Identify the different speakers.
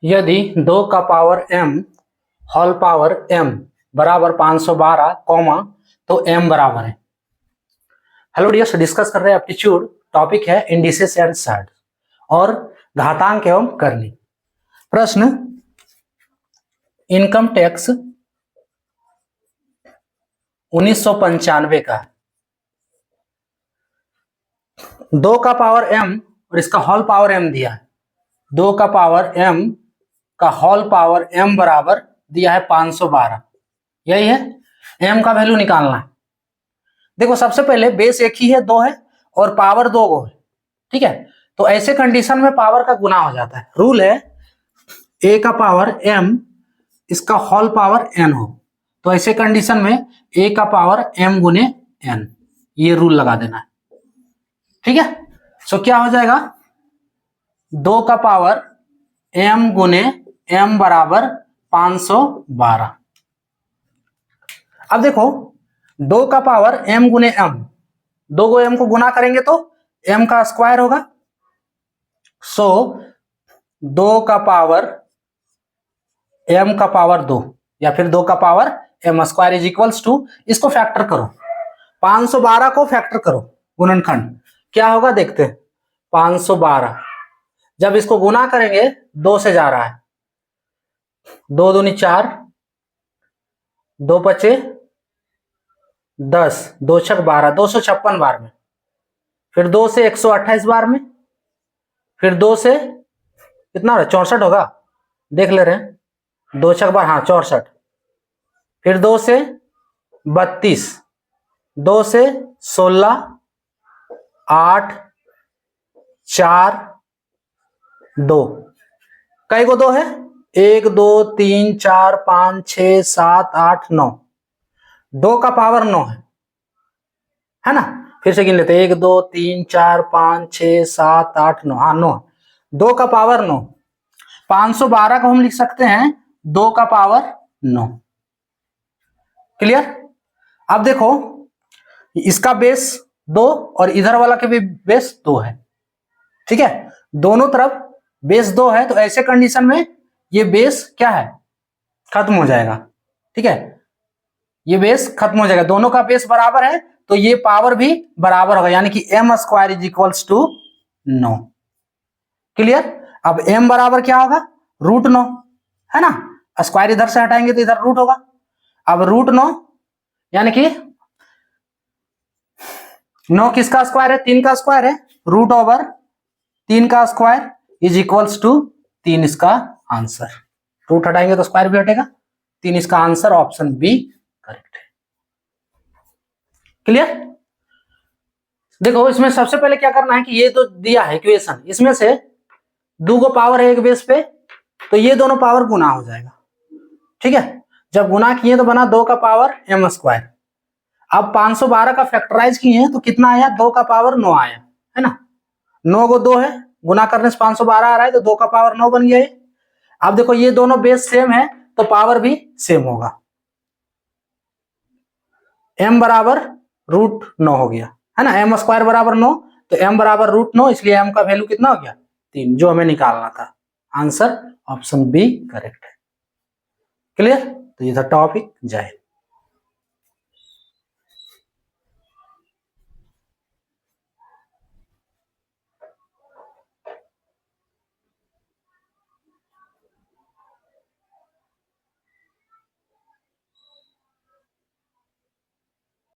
Speaker 1: यदि 2 का power m whole power m बराबर 512 कॉमा तो m बराबर है। हेलो डियर्स, डिस्कस कर रहे हैं एप्टीट्यूड। टॉपिक है इंडिसेस एंड साइड और घातांक एवं करनी। प्रश्न, इनकम टैक्स 1995 का है। 2 का पावर m और इसका होल पावर m दिया है। 2 का पावर m का होल पावर m बराबर दिया है 512। यही है, m का वैल्यू निकालना है। देखो, सबसे पहले बेस एक ही है, 2 है और पावर 2 को है। ठीक है, तो ऐसे कंडीशन में पावर का गुना हो जाता है। रूल है a का पावर m इसका होल पावर n हो, तो ऐसे कंडीशन में a का पावर m गुने n, ये रूल लगा देना है। ठीक है, सो क्या हो जाएगा, 2 का पावर m गुने m बराबर 512। अब देखो, 2 का पावर m गुने m, 2 को m को गुना करेंगे तो m का स्क्वायर होगा। सो 2 का पावर m का पावर 2 या फिर 2 का power m square is equals to, इसको फैक्टर करो, 512 को फैक्टर करो, गुणनखंड क्या होगा देखते हैं। 512 जब इसको गुना करेंगे 2 से जा रहा है, 2 दूनी 4, 2 पचे 10, 2 छक 12, 256 बार में, फिर 2 से 128 बार में, फिर 2 से कितना हो, 64 होगा, देख ले रहे हैं, 2 छक बार, हाँ 64, फिर 2 से 32, 2 से 16, 8, 4, 2, कई को 2 है, 1 2 3 4 5 6 7 8 9, 2 का पावर 9 है ना। फिर से गिन लेते हैं, 1 2 3 4 5 6 7 8 9, हाँ 9, 2 का पावर 9, 512 को हम लिख सकते हैं 2 का पावर 9। क्लियर। अब देखो, इसका बेस 2 और इधर वाला के भी बेस 2 है। ठीक है, दोनों तरफ बेस 2 है, तो ऐसे कंडीशन में ये बेस क्या है, खत्म हो जाएगा। ठीक है, ये बेस खत्म हो जाएगा, दोनों का बेस बराबर है तो ये पावर भी बराबर होगा, यानी कि m square is equals to 9। Clear. अब m बराबर क्या होगा, √9 है ना, स्क्वायर इधर से हटाएंगे तो इधर रूट होगा। अब √9 यानी कि 9 किसका स्क्वायर है, 3 का स्क्वायर है, √3 का स्क्वायर इज इक्वल्स टू 3 इसका आंसर। रूट हटाएंगे तो स्क्वायर भी हटेगा, 3 इसका आंसर, ऑप्शन बी करेक्ट है। क्लियर। देखो, इसमें सबसे पहले क्या करना है कि ये तो दिया है इक्वेशन, इसमें से 2 को पावर है एक बेस पे, तो ये दोनों पावर गुना हो जाएगा। ठीक है, जब गुना किए तो बना 2 का पावर m स्क्वायर। अब 512 का फैक्टराइज किए हैं तो कितना आया, 2 का पावर 9 आया, है ना। 9 को 2 है, गुना करने से 512 आ रहा है, तो 2 का पावर 9 बन गया है। अब देखो, ये दोनों बेस सेम है तो पावर भी सेम होगा, m बराबर √9 हो गया, है ना। m स्क्वायर बराबर 9, तो m बराबर √9, इसलिए m का वैल्यू कितना हो गया, 3, जो हमें निकालना था। आंसर ऑप्शन बी करेक्ट है। क्लियर। तो ये था टॉपिक। जय हिंद।